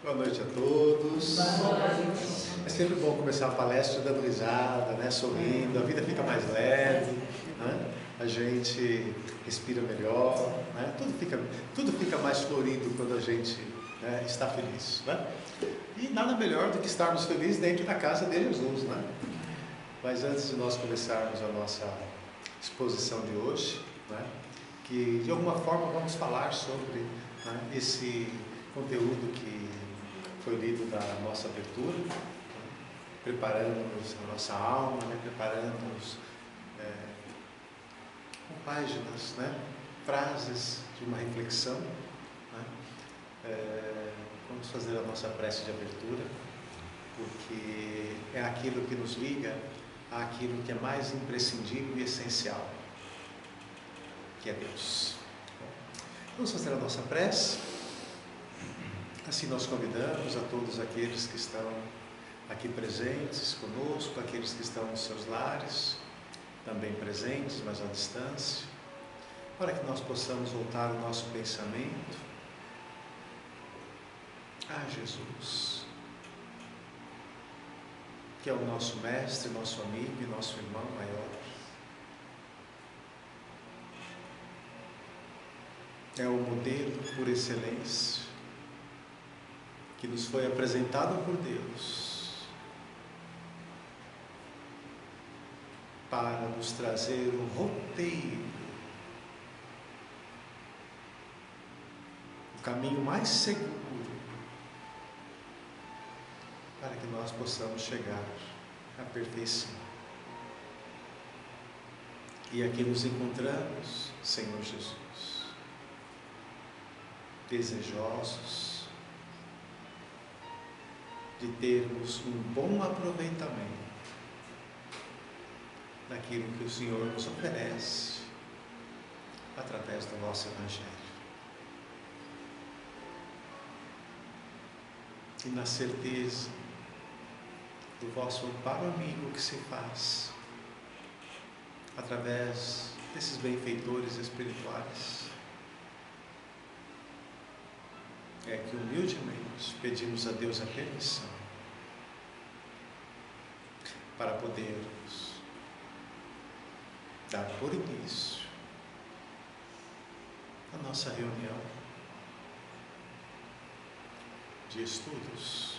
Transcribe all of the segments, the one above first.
Boa noite a todos. É sempre bom começar a palestra dando risada, né? Sorrindo, a vida fica mais leve, né? A gente respira melhor, né? Tudo fica mais florido quando a gente, né, está feliz, né? E nada melhor do que estarmos felizes dentro da casa de Jesus, né? Mas antes de nós começarmos a nossa exposição de hoje, né, que de alguma forma vamos falar sobre, né, esse conteúdo que foi lido da nossa abertura, né, preparando-nos a nossa alma, né, preparando-nos com páginas, né, frases de uma reflexão, né. Vamos fazer a nossa prece de abertura, porque é aquilo que nos liga àquilo que é mais imprescindível e essencial, que é Deus. Vamos fazer a nossa prece. Assim nós convidamos a todos aqueles que estão aqui presentes conosco, aqueles que estão nos seus lares, também presentes, mas à distância, para que nós possamos voltar o nosso pensamento a Jesus, que é o nosso mestre, nosso amigo e nosso irmão maior. É o modelo por excelência que nos foi apresentado por Deus para nos trazer o roteiro, o caminho mais seguro para que nós possamos chegar à perfeição. E aqui nos encontramos, Senhor Jesus, desejosos de termos um bom aproveitamento daquilo que o Senhor nos oferece através do nosso Evangelho. E na certeza do vosso amparo amigo que se faz através desses benfeitores espirituais, é que humildemente pedimos a Deus a permissão para podermos dar por início a nossa reunião de estudos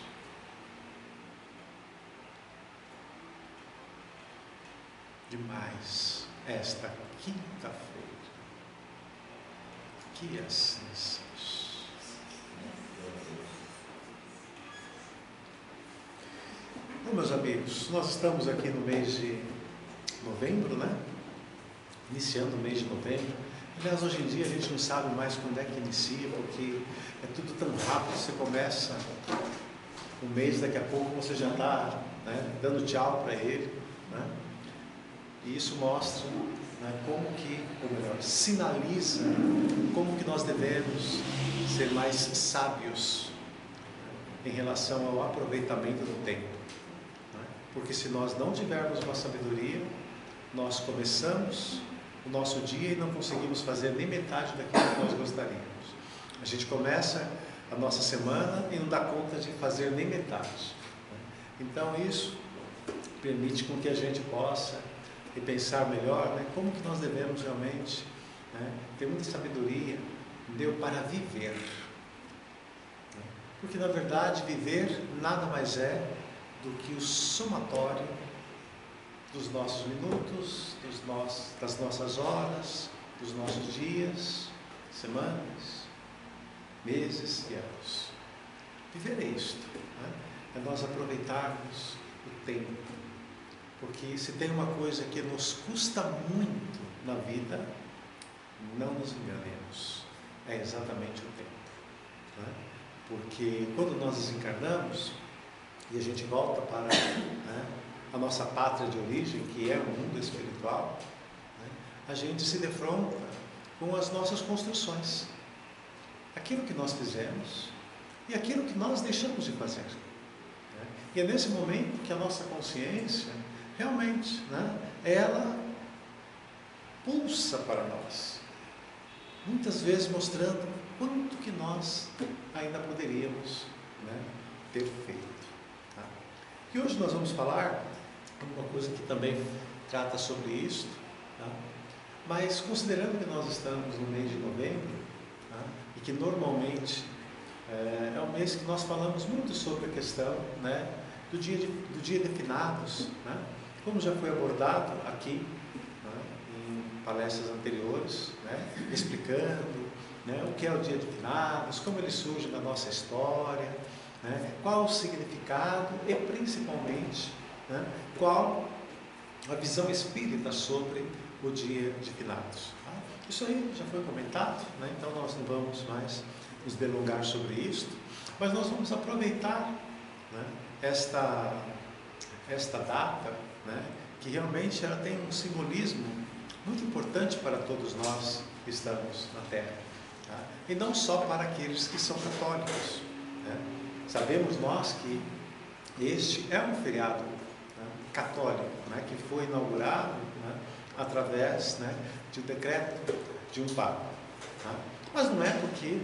de mais esta quinta-feira. Que assim seja. Bom, meus amigos, nós estamos aqui no mês de novembro, né? Iniciando o mês de novembro. Aliás, hoje em dia a gente não sabe mais quando é que inicia, porque é tudo tão rápido. Você começa um mês, daqui a pouco você já está, né, dando tchau para ele, né? E isso mostra, né, como que, ou melhor, sinaliza como que nós devemos ser mais sábios em relação ao aproveitamento do tempo, né? Porque se nós não tivermos uma sabedoria, nós começamos o nosso dia e não conseguimos fazer nem metade daquilo que nós gostaríamos. A gente começa a nossa semana e não dá conta de fazer nem metade, né? Então isso permite com que a gente possa repensar melhor, né, como que nós devemos realmente, né, ter muita sabedoria, deu para viver, né? Porque na verdade viver nada mais é do que o somatório dos nossos minutos, das nossas horas, dos nossos dias, semanas, meses e anos. Viver é isto, né? É nós aproveitarmos o tempo, porque se tem uma coisa que nos custa muito na vida, não nos enganemos, é exatamente o tempo, né? Porque quando nós desencarnamos e a gente volta para, né, a nossa pátria de origem, que é o mundo espiritual, né, a gente se defronta com as nossas construções, aquilo que nós fizemos e aquilo que nós deixamos de fazer, né? E é nesse momento que a nossa consciência realmente, né, ela pulsa para nós, muitas vezes mostrando quanto que nós ainda poderíamos, né, perfeito. Tá? E hoje nós vamos falar uma coisa que também trata sobre isso, tá? Mas considerando que nós estamos no mês de novembro, tá? E que normalmente é um mês que nós falamos muito sobre a questão, né, do dia de finados, né? Como já foi abordado aqui, né, em palestras anteriores, né, explicando, né, o que é o dia de finados, como ele surge na nossa história, né, qual o significado e principalmente, né, qual a visão espírita sobre o dia de finados. Tá? Isso aí já foi comentado, né, então nós não vamos mais nos delongar sobre isso, mas nós vamos aproveitar, né, esta data, né, que realmente ela tem um simbolismo muito importante para todos nós que estamos na Terra, tá? E não só para aqueles que são católicos, né? Sabemos nós que este é um feriado, né, católico, né, que foi inaugurado, né, através, né, de um decreto de um Papa, tá? Mas não é porque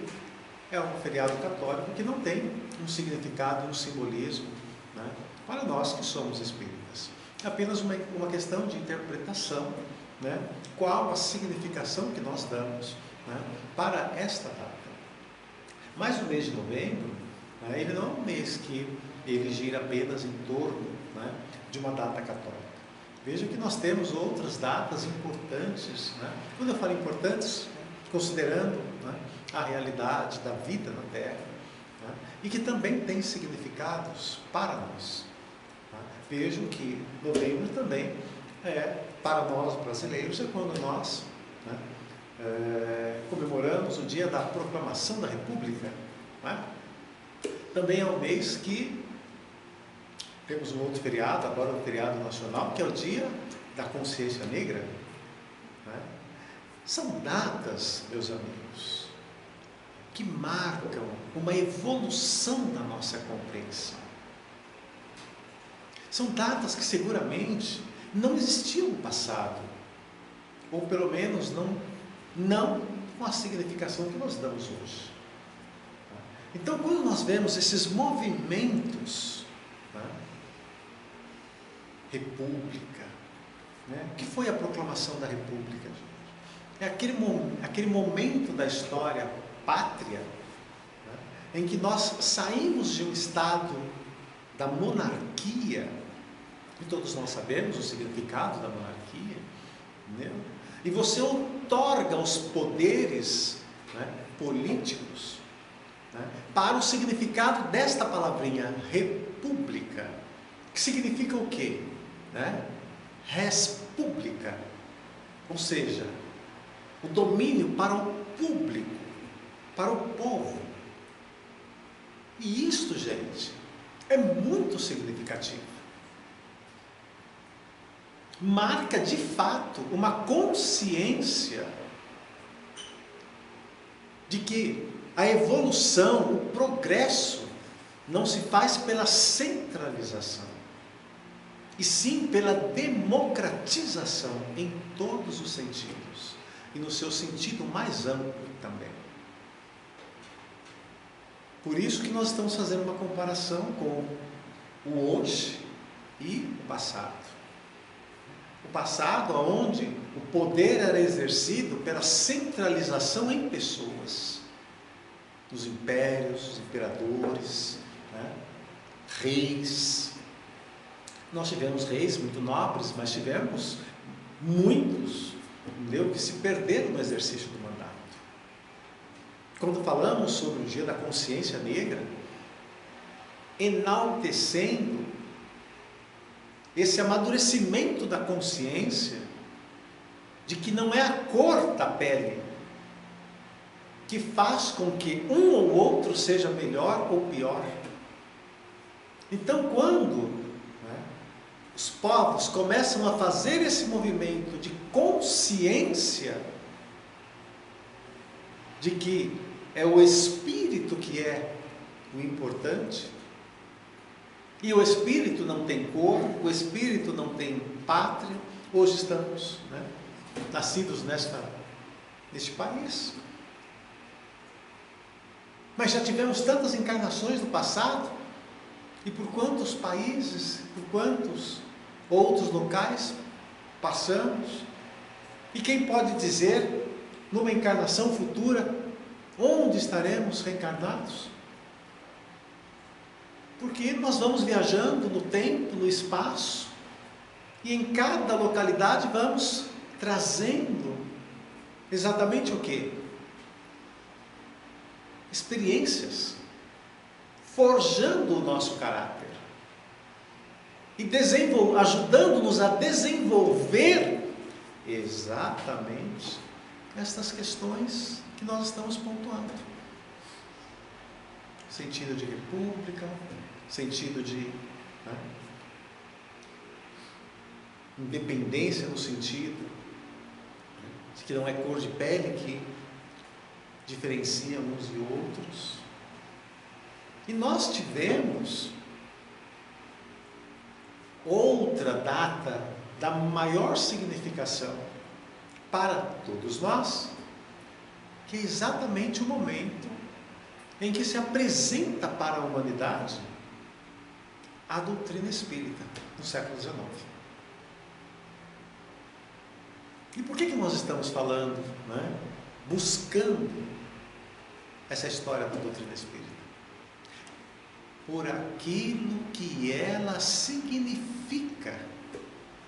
é um feriado católico que não tem um significado, um simbolismo, né, para nós que somos espíritas. É apenas uma questão de interpretação, né, qual a significação que nós damos, né, para esta data. Mas o mês de novembro, né, ele não é um mês que ele gira apenas em torno, né, de uma data católica. Veja que nós temos outras datas importantes, né? Quando eu falo importantes, considerando, né, a realidade da vida na Terra, né, e que também tem significados para nós. Tá? Vejam que novembro também para nós brasileiros, é quando nós, né, comemoramos o dia da proclamação da República. Né? Também é um mês que temos um outro feriado, agora um feriado nacional, que é o Dia da Consciência Negra. Né? São datas, meus amigos, que marcam uma evolução da nossa compreensão. São datas que seguramente não existiam no passado, ou pelo menos não com a significação que nós damos hoje. Então, quando nós vemos esses movimentos, né, República, né, o que foi a proclamação da República? É aquele momento da história pátria, né, em que nós saímos de um estado da monarquia, e todos nós sabemos o significado da monarquia, né? E você outorga os poderes, né, políticos, né, para o significado desta palavrinha, república, que significa o quê? Né? Res pública, ou seja, o domínio para o público, para o povo. E isto, gente, é muito significativo. Marca de fato uma consciência de que a evolução, o progresso, não se faz pela centralização, e sim pela democratização em todos os sentidos, e no seu sentido mais amplo também. Por isso que nós estamos fazendo uma comparação com o hoje e o passado. O passado, onde o poder era exercido pela centralização em pessoas, nos impérios, os imperadores, né, reis. Nós tivemos reis muito nobres, mas tivemos muitos, entendeu, que se perderam no exercício do mandato. Quando falamos sobre o Dia da Consciência Negra, enaltecendo esse amadurecimento da consciência, de que não é a cor da pele que faz com que um ou outro seja melhor ou pior. Então, quando, né, os povos começam a fazer esse movimento de consciência de que é o espírito que é o importante, e o espírito não tem cor, o espírito não tem pátria. Hoje estamos, né, nascidos neste país, mas já tivemos tantas encarnações no passado, E por quantos países, por quantos outros locais passamos? E quem pode dizer, numa encarnação futura, onde estaremos reencarnados? Porque nós vamos viajando no tempo, no espaço, e em cada localidade vamos trazendo exatamente o quê? Experiências, forjando o nosso caráter e ajudando-nos a desenvolver exatamente estas questões que nós estamos pontuando. Sentido de república, sentido de independência no sentido de que não é cor de pele que diferencia uns e outros. E nós tivemos outra data da maior significação para todos nós, que é exatamente o momento em que se apresenta para a humanidade a doutrina espírita no século XIX. E por que nós estamos falando, buscando essa história da doutrina espírita? Por aquilo que ela significa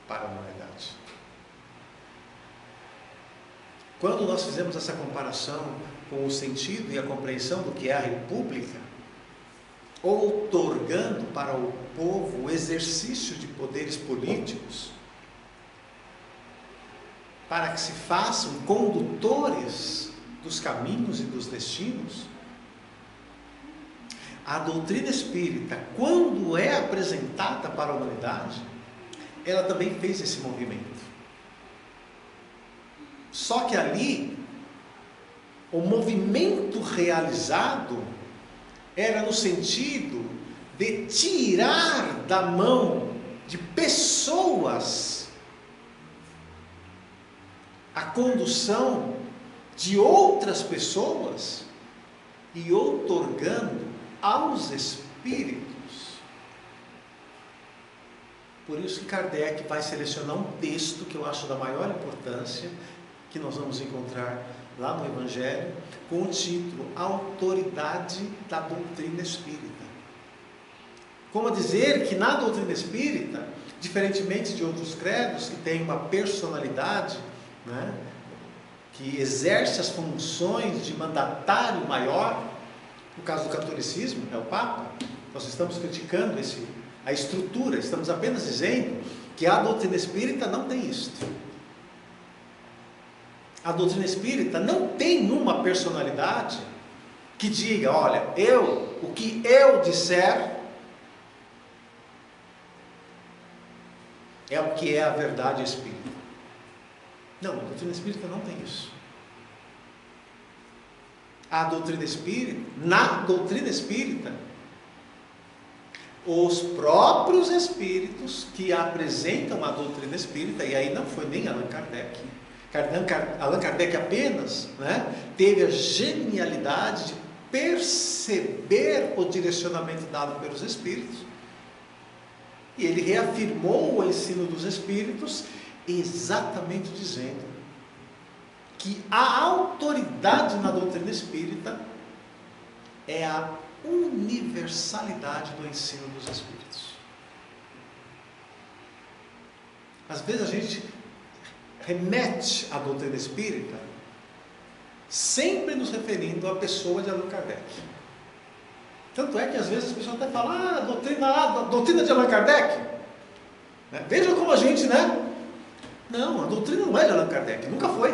para a humanidade. Quando nós fizemos essa comparação com o sentido e a compreensão do que é a república, outorgando para o povo o exercício de poderes políticos, para que se façam condutores dos caminhos e dos destinos, a doutrina espírita, quando é apresentada para a humanidade, ela também fez esse movimento. Só que ali, o movimento realizado era no sentido de tirar da mão de pessoas a condução de outras pessoas e outorgando aos espíritos. Por isso que Kardec vai selecionar um texto que eu acho da maior importância, que nós vamos encontrar lá no Evangelho, com o título Autoridade da Doutrina Espírita. Como dizer que na doutrina espírita, diferentemente de outros credos que têm uma personalidade, que exerce as funções de mandatário maior, no caso do catolicismo, é o Papa. Nós estamos criticando a estrutura, estamos apenas dizendo que a doutrina espírita não tem isto. A doutrina espírita não tem uma personalidade que diga, olha, o que eu disser é o que é a verdade espírita. Não, a doutrina espírita não tem isso. Na doutrina espírita, os próprios espíritos que apresentam a doutrina espírita, e aí não foi nem Allan Kardec. Allan Kardec apenas teve a genialidade de perceber o direcionamento dado pelos espíritos, e ele reafirmou o ensino dos espíritos, exatamente dizendo que a autoridade na doutrina espírita é a universalidade do ensino dos espíritos. Às vezes a gente remete à doutrina espírita sempre nos referindo à pessoa de Allan Kardec. Tanto é que às vezes as pessoas até falam, a doutrina de Allan Kardec. Veja como a gente, Não, a doutrina não é de Allan Kardec, nunca foi.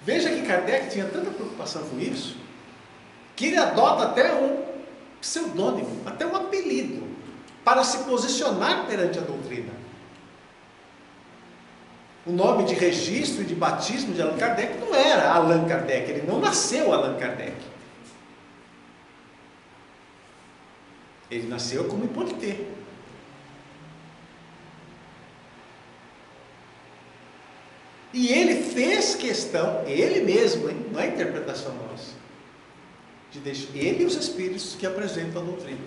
Veja que Kardec tinha tanta preocupação com isso, que ele adota até um pseudônimo, até um apelido, para se posicionar perante a doutrina. O nome de registro e de batismo de Allan Kardec não era Allan Kardec, ele não nasceu Allan Kardec. Ele nasceu como Hippolyte. E ele fez questão, ele mesmo, não é interpretação nossa, ele e os espíritos que apresentam a doutrina,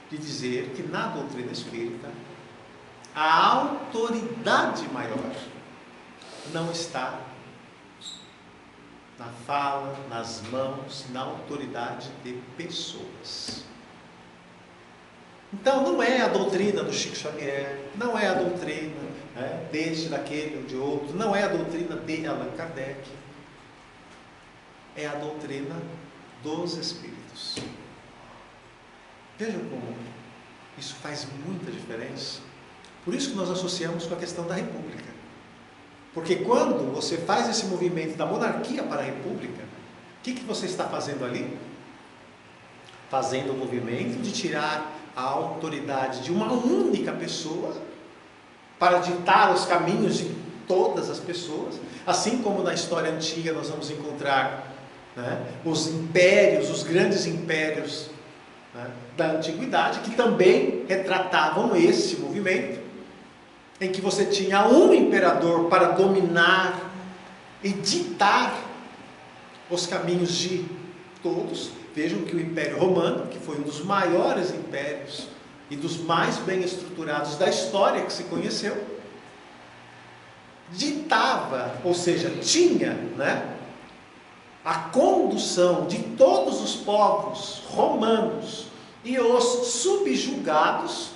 de dizer que na doutrina espírita a autoridade maior não está na fala, nas mãos, na autoridade de pessoas. Então não é a doutrina do Chico Xavier, não é a doutrina deste, daquele ou de outro, não é a doutrina de Allan Kardec, é a doutrina dos Espíritos. Vejam como isso faz muita diferença. Por isso que nós associamos com a questão da República. Porque quando você faz esse movimento da monarquia para a República, o que você está fazendo ali? Fazendo o movimento de tirar a autoridade de uma única pessoa para ditar os caminhos de todas as pessoas, assim como na história antiga nós vamos encontrar os impérios, os grandes impérios da antiguidade, que também retratavam esse movimento, em que você tinha um imperador para dominar e ditar os caminhos de todos. Vejam que o Império Romano, que foi um dos maiores impérios e dos mais bem estruturados da história que se conheceu, ditava, ou seja, tinha a condução de todos os povos romanos e os subjugados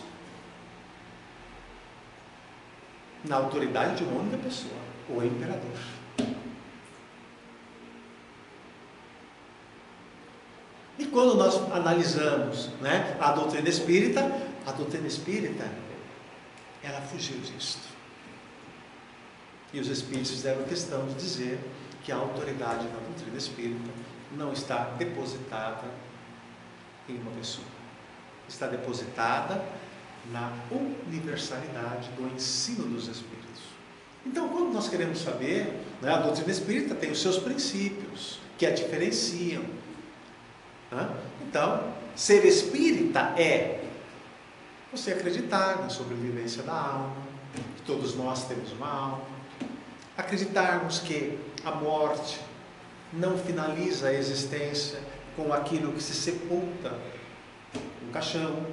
na autoridade de uma única pessoa, o imperador. E quando nós analisamos a doutrina espírita, ela fugiu disso. E os espíritos fizeram questão de dizer que a autoridade na doutrina espírita não está depositada em uma pessoa. Está depositada na universalidade do ensino dos Espíritos. Então, quando nós queremos saber, a doutrina espírita tem os seus princípios, que a diferenciam. Então, ser espírita é você acreditar na sobrevivência da alma, que todos nós temos uma alma, acreditarmos que a morte não finaliza a existência com aquilo que se sepulta no caixão,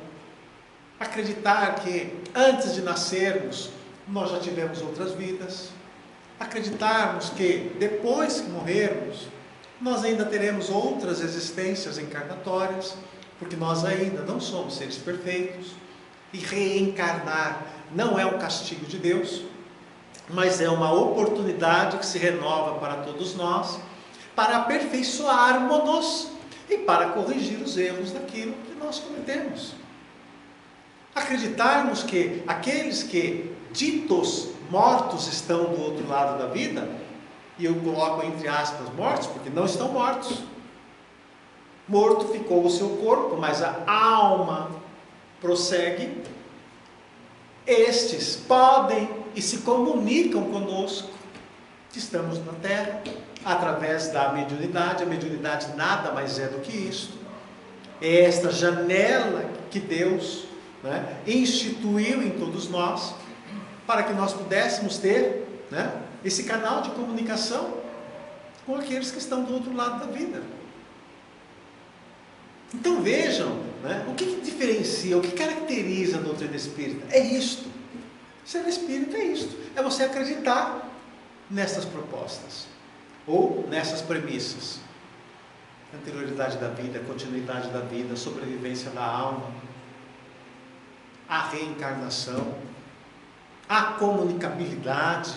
acreditar que antes de nascermos nós já tivemos outras vidas, acreditarmos que depois que morrermos nós ainda teremos outras existências encarnatórias, porque nós ainda não somos seres perfeitos, e reencarnar não é um castigo de Deus, mas é uma oportunidade que se renova para todos nós, para aperfeiçoarmos-nos e para corrigir os erros daquilo que nós cometemos. Acreditarmos que aqueles que ditos mortos estão do outro lado da vida, e eu coloco entre aspas mortos, porque não estão mortos. Morto ficou o seu corpo, mas a alma prossegue. Estes podem e se comunicam conosco, que estamos na Terra, através da mediunidade. A mediunidade nada mais é do que isto. É esta janela que Deus instituiu em todos nós, para que nós pudéssemos ter esse canal de comunicação com aqueles que estão do outro lado da vida. Então vejam, o que diferencia, o que caracteriza a doutrina espírita? É isto. Ser espírita é isto. É você acreditar nessas propostas, ou nessas premissas. Anterioridade da vida, continuidade da vida, sobrevivência da alma, a reencarnação, a comunicabilidade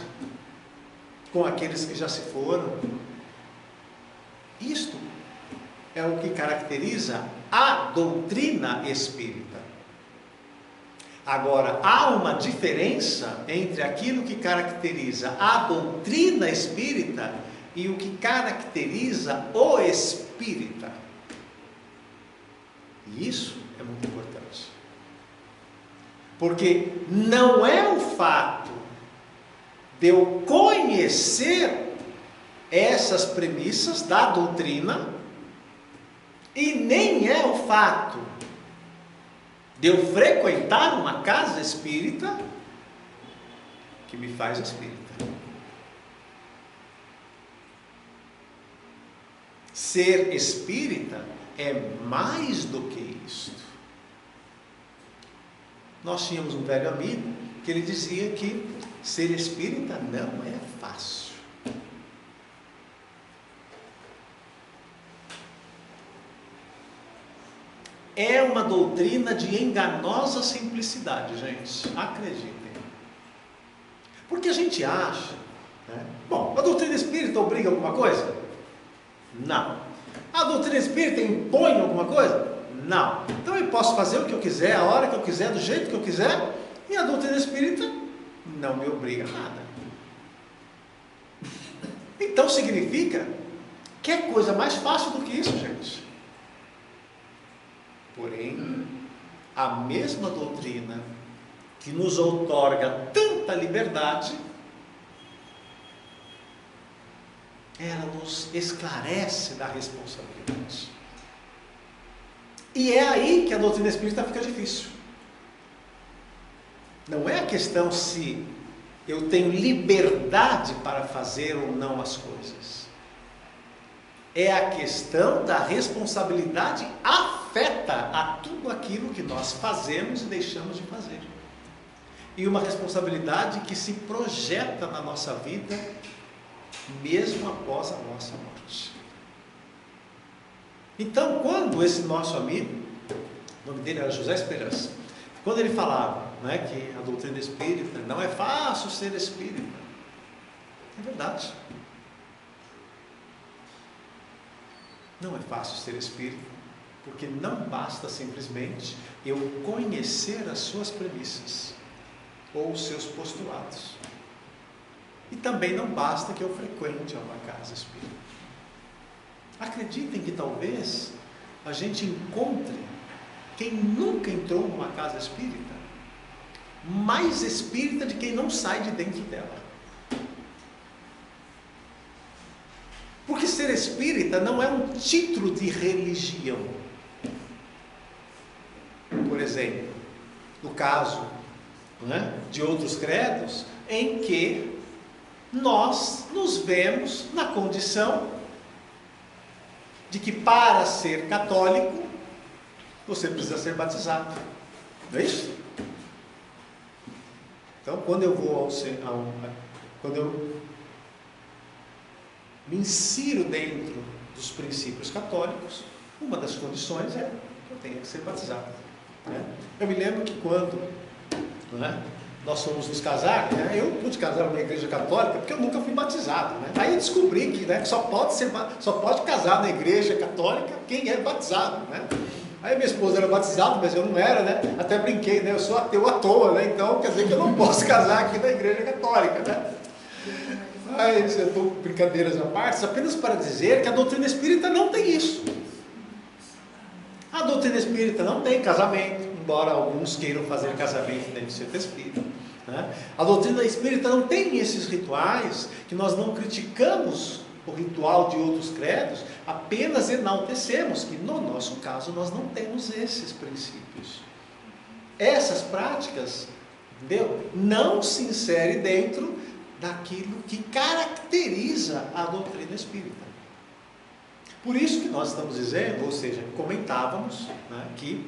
com aqueles que já se foram. Isto é o que caracteriza a doutrina espírita. Agora, há uma diferença entre aquilo que caracteriza a doutrina espírita e o que caracteriza o espírita. E isso é muito importante. Porque não é o fato de eu conhecer essas premissas da doutrina, e nem é o fato de eu frequentar uma casa espírita que me faz espírita. Ser espírita é mais do que isto. Nós tínhamos um velho amigo que ele dizia que ser espírita não é fácil. É uma doutrina de enganosa simplicidade, gente. Acreditem. Porque a gente acha, né? Bom, a doutrina espírita obriga alguma coisa? Não. A doutrina espírita impõe alguma coisa? Não. Então eu posso fazer o que eu quiser, a hora que eu quiser, do jeito que eu quiser, e a doutrina espírita não me obriga a nada. Então significa que é coisa mais fácil do que isso, gente. Porém, a mesma doutrina que nos outorga tanta liberdade, ela nos esclarece da responsabilidade. E é aí que a doutrina espírita fica difícil. Não é a questão se eu tenho liberdade para fazer ou não as coisas. É a questão da responsabilidade afeta a tudo aquilo que nós fazemos e deixamos de fazer. E uma responsabilidade que se projeta na nossa vida, mesmo após a nossa morte. Então, quando esse nosso amigo, o nome dele era José Esperança, quando ele falava, né, que a doutrina espírita não é fácil ser espírita, é verdade. Não é fácil ser espírita, porque não basta simplesmente eu conhecer as suas premissas ou os seus postulados. E também não basta que eu frequente uma casa espírita. Acreditem que talvez a gente encontre quem nunca entrou numa casa espírita mais espírita de quem não sai de dentro dela. Porque ser espírita não é um título de religião. Por exemplo, no caso, né, de outros credos, em que nós nos vemos na condição de que para ser católico, você precisa ser batizado. Não é isso? Então, quando eu vou quando eu me insiro dentro dos princípios católicos, uma das condições é que eu tenha que ser batizado. Né? Eu me lembro que quando, né, nós fomos nos casar, né, eu pude casar na igreja católica porque eu nunca fui batizado. Né? Aí eu descobri que, né, só pode casar na igreja católica quem é batizado. Né? Aí minha esposa era batizada, mas eu não era, né? Até brinquei, né? Eu sou ateu à toa, né? Então quer dizer que eu não posso casar aqui na igreja católica, né? Mas eu estou com brincadeiras à parte, apenas para dizer que a doutrina espírita não tem isso. A doutrina espírita não tem casamento, embora alguns queiram fazer casamento dentro do centro espírita. Né? A doutrina espírita não tem esses rituais, que nós não criticamos o ritual de outros credos, apenas enaltecemos que no nosso caso nós não temos esses princípios. Essas práticas, entendeu? Não se insere dentro daquilo que caracteriza a doutrina espírita. Por isso que nós estamos dizendo, ou seja, comentávamos, né, que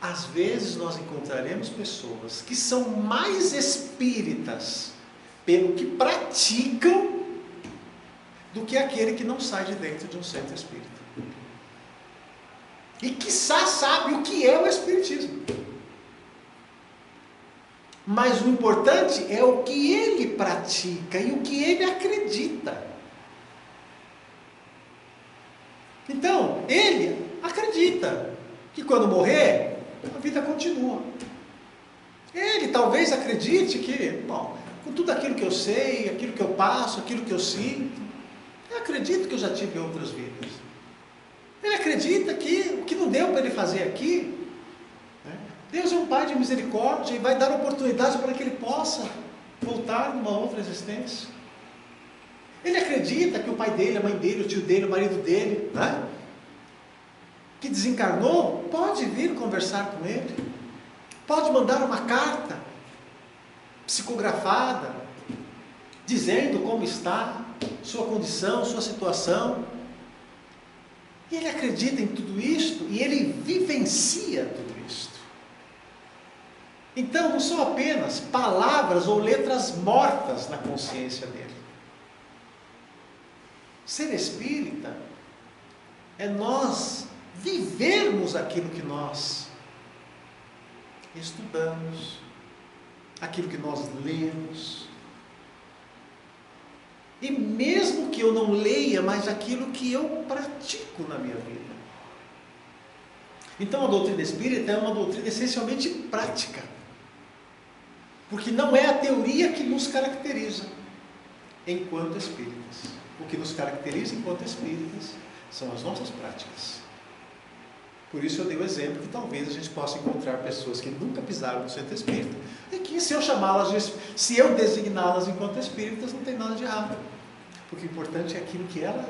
às vezes nós encontraremos pessoas que são mais espíritas pelo que praticam do que aquele que não sai de dentro de um centro espírita. E quiçá sabe o que é o espiritismo. Mas o importante é o que ele pratica e o que ele acredita. Então, ele acredita que quando morrer, a vida continua. Ele talvez acredite que, bom, com tudo aquilo que eu sei, aquilo que eu passo, aquilo que eu sinto, eu acredito que eu já tive outras vidas. Ele acredita que o que não deu para ele fazer aqui, né? Deus é um Pai de misericórdia e vai dar oportunidade para que ele possa voltar numa outra existência. Ele acredita que o pai dele, a mãe dele, o tio dele, o marido dele, né, que desencarnou, pode vir conversar com ele, pode mandar uma carta psicografada, dizendo como está, sua condição, sua situação. E ele acredita em tudo isto e ele vivencia tudo isto. Então não são apenas palavras ou letras mortas na consciência dele. Ser espírita é nós vivermos aquilo que nós estudamos, aquilo que nós lemos. E mesmo que eu não leia, mas aquilo que eu pratico na minha vida. Então a doutrina espírita é uma doutrina essencialmente prática. Porque não é a teoria que nos caracteriza enquanto espíritas. O que nos caracteriza enquanto espíritas são as nossas práticas. Por isso eu dei o exemplo que talvez a gente possa encontrar pessoas que nunca pisaram no centro espírita e que se eu chamá-las, se eu designá-las enquanto espíritas, não tem nada de errado. Porque o importante é aquilo que ela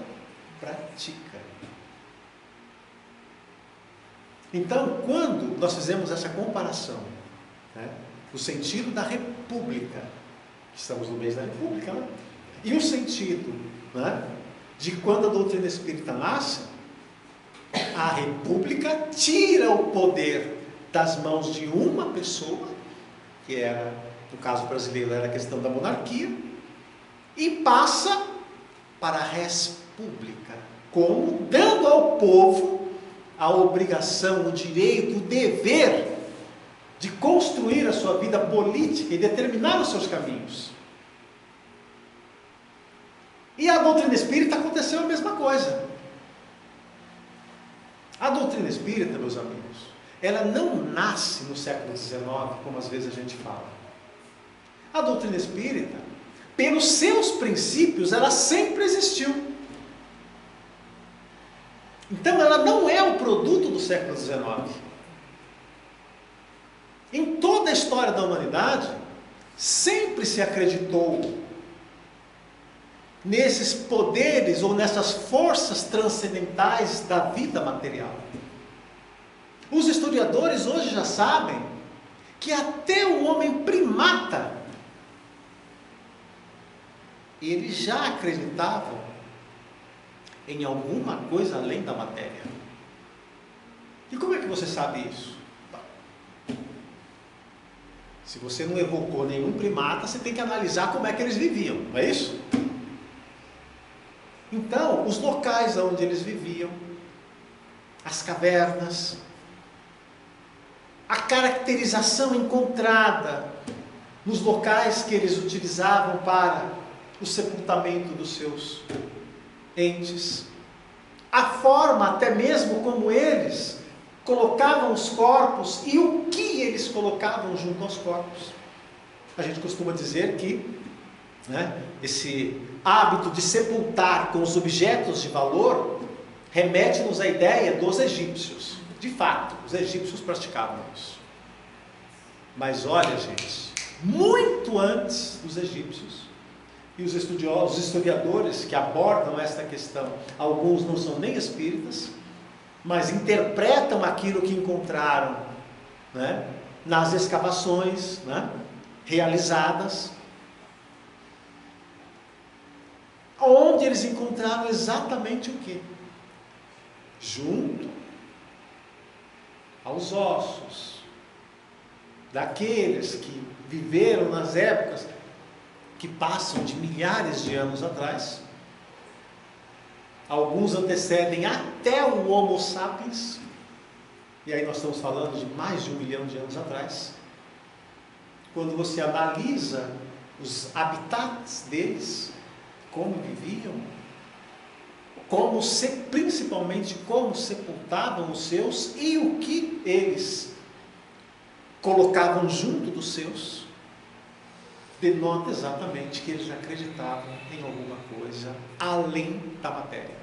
pratica. Então, quando nós fizemos essa comparação, né, o sentido da República, estamos no mês da República, né, e o sentido, né, de quando a doutrina espírita nasce, a República tira o poder das mãos de uma pessoa, que era, no caso brasileiro, era a questão da monarquia, e passa para a República, como dando ao povo a obrigação, o direito, o dever de construir a sua vida política e determinar os seus caminhos. E a doutrina espírita aconteceu a mesma coisa. A doutrina espírita, meus amigos, ela não nasce no século XIX, como às vezes a gente fala. A doutrina espírita, pelos seus princípios, ela sempre existiu. Então ela não é o produto do século XIX. Em toda a história da humanidade, sempre se acreditou nesses poderes ou nessas forças transcendentais da vida material. Os historiadores hoje já sabem que até o homem primata, eles já acreditavam em alguma coisa além da matéria. E como é que você sabe isso? Se você não evocou nenhum primata, você tem que analisar como é que eles viviam, não é isso? Então, os locais onde eles viviam, as cavernas, a caracterização encontrada nos locais que eles utilizavam para o sepultamento dos seus entes, a forma até mesmo como eles colocavam os corpos e o que eles colocavam junto aos corpos. A gente costuma dizer que, né, esse hábito de sepultar com os objetos de valor remete-nos à ideia dos egípcios. De fato, os egípcios praticavam isso. Mas olha, gente, muito antes dos egípcios, e os estudiosos, os historiadores que abordam esta questão, alguns não são nem espíritas, mas interpretam aquilo que encontraram, né, nas escavações, né, realizadas, onde eles encontraram exatamente o quê? Junto aos ossos daqueles que viveram nas épocas que passam de milhares de anos atrás. Alguns antecedem até o Homo sapiens, e aí nós estamos falando de mais de 1 milhão de anos atrás. Quando você analisa os habitats deles, como viviam, principalmente como sepultavam os seus e o que eles colocavam junto dos seus, denota exatamente que eles acreditavam em alguma coisa além da matéria.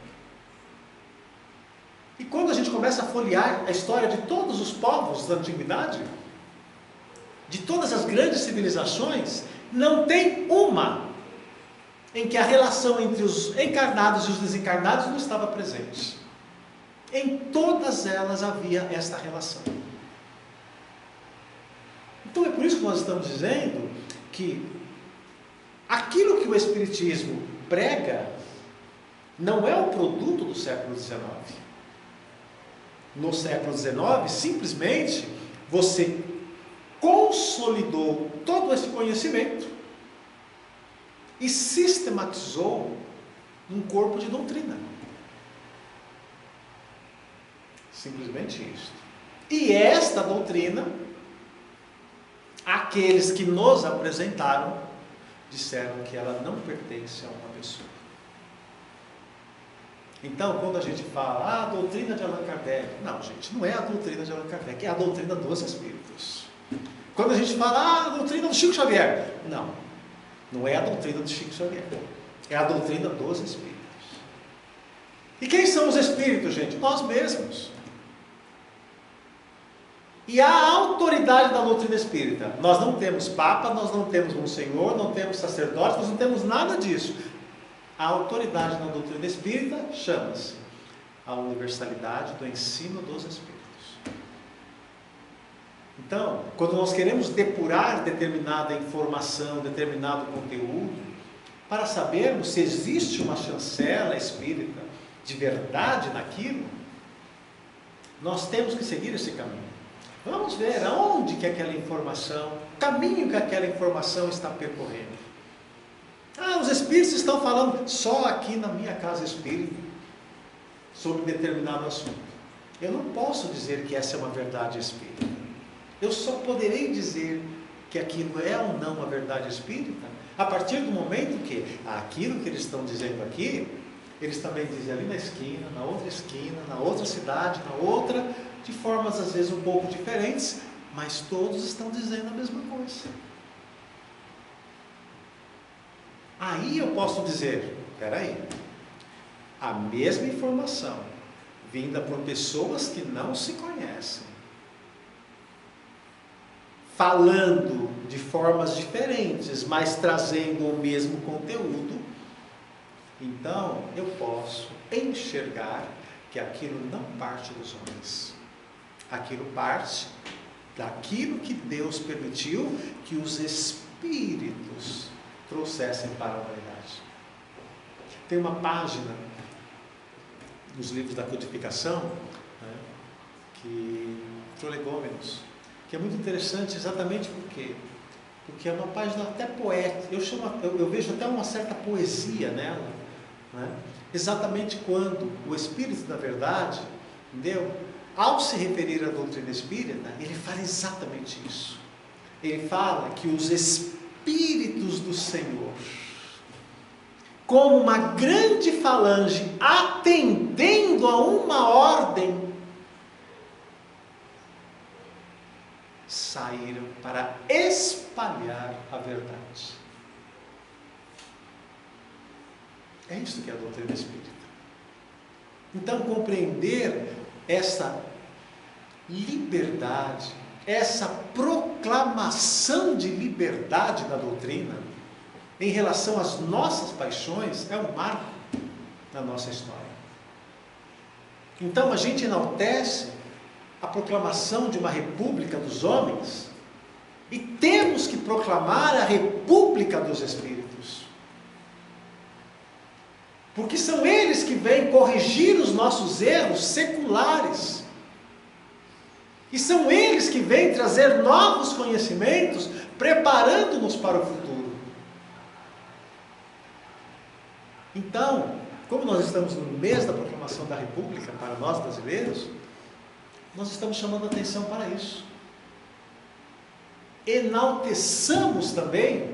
E quando a gente começa a folhear a história de todos os povos da antiguidade, de todas as grandes civilizações, não tem uma em que a relação entre os encarnados e os desencarnados não estava presente. Em todas elas havia esta relação. Então é por isso que nós estamos dizendo que aquilo que o Espiritismo prega não é o produto do século XIX. no século XIX, simplesmente você consolidou todo esse conhecimento e sistematizou um corpo de doutrina. Simplesmente isso. E esta doutrina, aqueles que nos apresentaram, disseram que ela não pertence a uma pessoa. Então, quando a gente fala, a doutrina de Allan Kardec, não, gente, não é a doutrina de Allan Kardec, é a doutrina dos Espíritos. Quando a gente fala, a doutrina do Chico Xavier, não, não é a doutrina do Chico Xavier, é a doutrina dos Espíritos. E quem são os Espíritos, gente? Nós mesmos. E a autoridade da doutrina espírita, nós não temos Papa, nós não temos Monsenhor, não temos sacerdote, nós não temos nada disso. A autoridade na doutrina espírita chama-se a universalidade do ensino dos Espíritos. Então, quando nós queremos depurar determinada informação, determinado conteúdo, para sabermos se existe uma chancela espírita de verdade naquilo, nós temos que seguir esse caminho. Vamos ver aonde que aquela informação, o caminho que aquela informação está percorrendo. Os Espíritos estão falando só aqui na minha casa espírita sobre determinado assunto. Eu não posso dizer que essa é uma verdade espírita. Eu só poderei dizer que aquilo é ou não uma verdade espírita a partir do momento que aquilo que eles estão dizendo aqui, eles também dizem ali na esquina, na outra cidade, na outra, de formas às vezes um pouco diferentes, mas todos estão dizendo a mesma coisa. Aí eu posso dizer, espera aí, a mesma informação vinda por pessoas que não se conhecem, falando de formas diferentes, mas trazendo o mesmo conteúdo, então eu posso enxergar que aquilo não parte dos homens. Aquilo parte daquilo que Deus permitiu que os Espíritos trouxessem para a humanidade. Tem uma página nos livros da codificação, né, que prolegômenos, que é muito interessante exatamente porque é uma página até poética. Eu vejo até uma certa poesia nela, né, exatamente quando o Espírito da Verdade, entendeu? Ao se referir à doutrina espírita, ele fala exatamente isso. Ele fala que os Espíritos do Senhor, como uma grande falange atendendo a uma ordem, saíram para espalhar a verdade. É isso que é a doutrina espírita. Então, compreender essa liberdade, essa proclamação de liberdade da doutrina em relação às nossas paixões é um marco na nossa história. Então a gente enaltece a proclamação de uma república dos homens e temos que proclamar a república dos espíritos, porque são eles que vêm corrigir os nossos erros seculares. E são eles que vêm trazer novos conhecimentos, preparando-nos para o futuro. Então, como nós estamos no mês da proclamação da República, para nós brasileiros, nós estamos chamando a atenção para isso. Enalteçamos também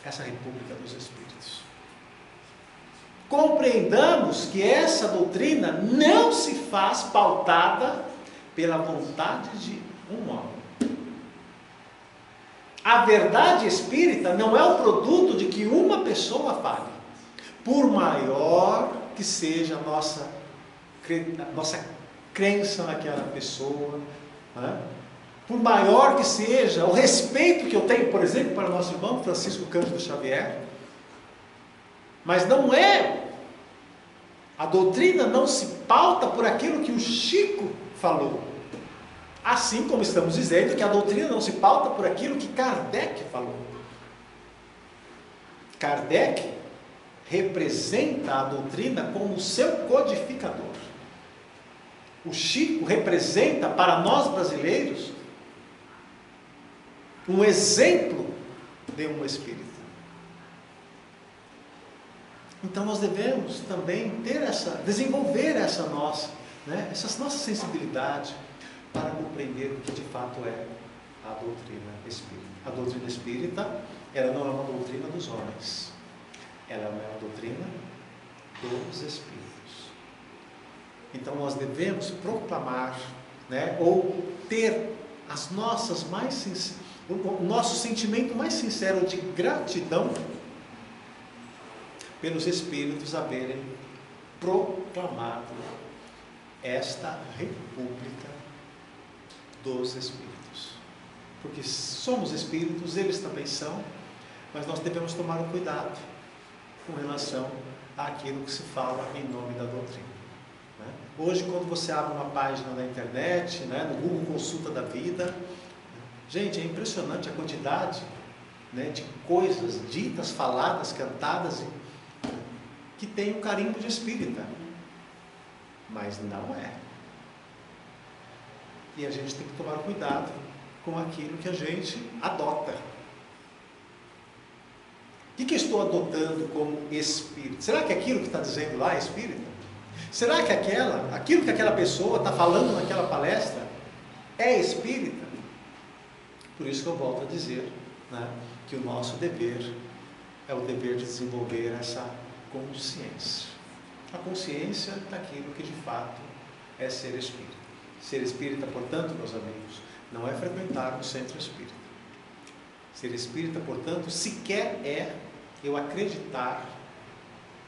essa República dos Espíritos. Compreendamos que essa doutrina não se faz pautada pela vontade de um homem. A verdade espírita não é o produto de que uma pessoa fale, por maior que seja a nossa crença naquela pessoa, né? Por maior que seja o respeito que eu tenho, por exemplo, para o nosso irmão Francisco Cândido Xavier, mas não é, a doutrina não se pauta por aquilo que o Chico falou, assim como estamos dizendo que a doutrina não se pauta por aquilo que Kardec falou. Kardec representa a doutrina como seu codificador. O Chico representa para nós brasileiros um exemplo de um espírita. Então nós devemos também desenvolver essa nossa sensibilidade para compreender o que de fato é a doutrina espírita. A doutrina espírita, ela não é uma doutrina dos homens, ela é uma doutrina dos espíritos. Então nós devemos proclamar, ou ter o nosso sentimento mais sincero de gratidão pelos espíritos haverem proclamado esta república dos espíritos. Porque somos espíritos, eles também são, mas nós devemos tomar um cuidado com relação àquilo que se fala em nome da doutrina. Hoje, quando você abre uma página na internet, no Google Consulta da Vida, gente, é impressionante a quantidade de coisas ditas, faladas, cantadas, que tem um carimbo de espírita, mas não é. E a gente tem que tomar cuidado com aquilo que a gente adota. O que eu estou adotando como espírito? Será que aquilo que está dizendo lá é espírita? Será que aquilo que aquela pessoa está falando naquela palestra é espírita? Por isso que eu volto a dizer que o nosso dever é o dever de desenvolver essa consciência. A consciência daquilo que de fato é ser espírita. Ser espírita, portanto, meus amigos, não é frequentar o centro espírita. Ser espírita, portanto, sequer é eu acreditar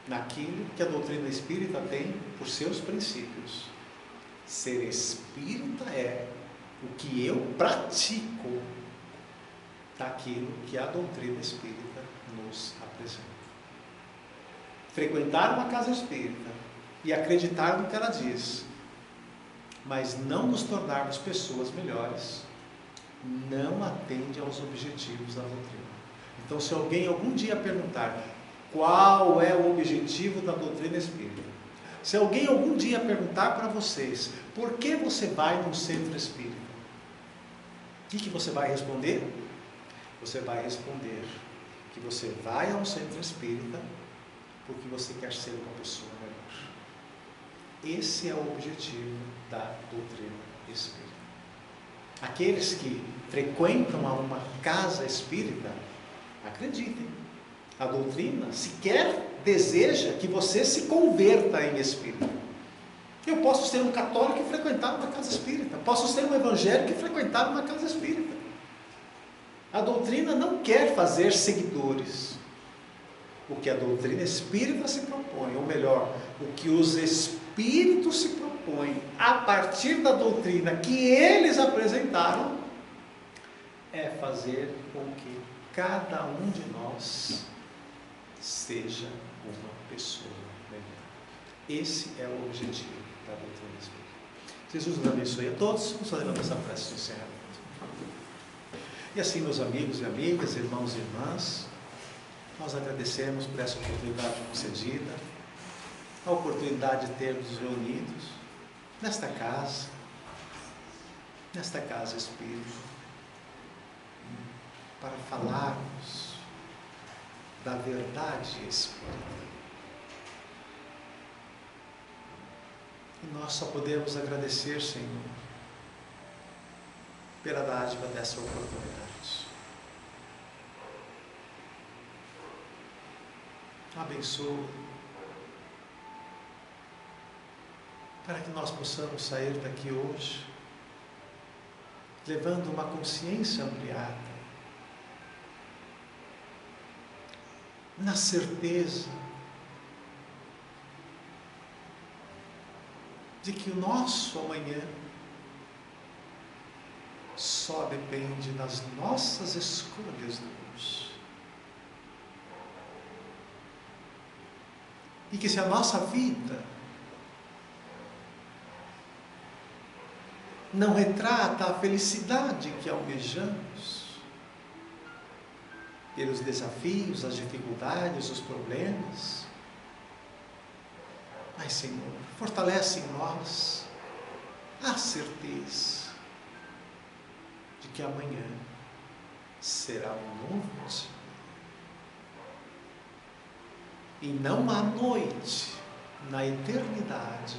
naquilo que a doutrina espírita tem por seus princípios. Ser espírita é o que eu pratico daquilo que a doutrina espírita nos apresenta. Frequentar uma casa espírita e acreditar no que ela diz, mas não nos tornarmos pessoas melhores, não atende aos objetivos da doutrina. Então, se alguém algum dia perguntar qual é o objetivo da doutrina espírita, se alguém algum dia perguntar para vocês por que você vai num centro espírita, o que você vai responder? Você vai responder que você vai a um centro espírita porque você quer ser uma pessoa melhor. Esse é o objetivo da doutrina espírita. Aqueles que frequentam a uma casa espírita, acreditem, a doutrina sequer deseja que você se converta em espírita. Eu posso ser um católico e frequentar uma casa espírita, posso ser um evangélico e frequentar uma casa espírita. A doutrina não quer fazer seguidores. O que a doutrina espírita se propõe, ou melhor, o que os espíritos se propõem a partir da doutrina que eles apresentaram, é fazer com que cada um de nós seja uma pessoa melhor. Esse é o objetivo da doutrina espírita. Jesus nos abençoe a todos. Vamos fazer a nossa prece de encerramento. E assim, meus amigos e amigas, irmãos e irmãs, nós agradecemos por essa oportunidade concedida, a oportunidade de termos reunidos nesta casa espírita, para falarmos da verdade espírita. E nós só podemos agradecer, Senhor, pela dádiva dessa oportunidade. Abençoe, para que nós possamos sair daqui hoje levando uma consciência ampliada, na certeza de que o nosso amanhã só depende das nossas escolhas de hoje. E que se a nossa vida não retrata a felicidade que almejamos, pelos desafios, as dificuldades, os problemas, mas, Senhor, fortalece em nós a certeza de que amanhã será um novo dia. E não há noite na eternidade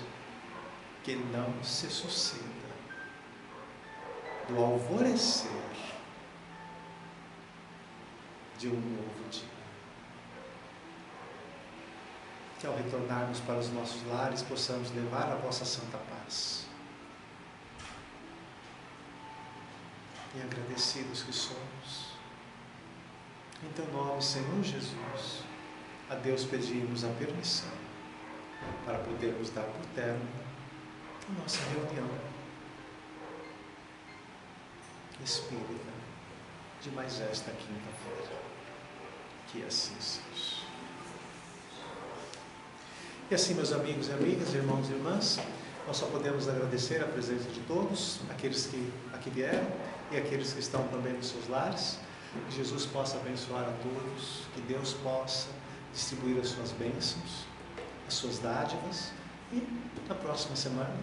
que não se suceda do alvorecer de um novo dia. Que ao retornarmos para os nossos lares possamos levar a vossa santa paz. E agradecidos que somos, em teu nome, Senhor Jesus, a Deus pedimos a permissão para podermos dar por término a nossa reunião espírita de mais esta quinta-feira. Que assim seja. E assim, meus amigos e amigas, irmãos e irmãs, nós só podemos agradecer a presença de todos, aqueles que aqui vieram e aqueles que estão também nos seus lares. Que Jesus possa abençoar a todos, que Deus possa distribuir as suas bênçãos, as suas dádivas, e na próxima semana,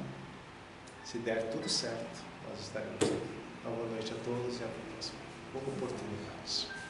se der tudo certo, nós estaremos aqui. Uma boa noite a todos e até a próxima oportunidade.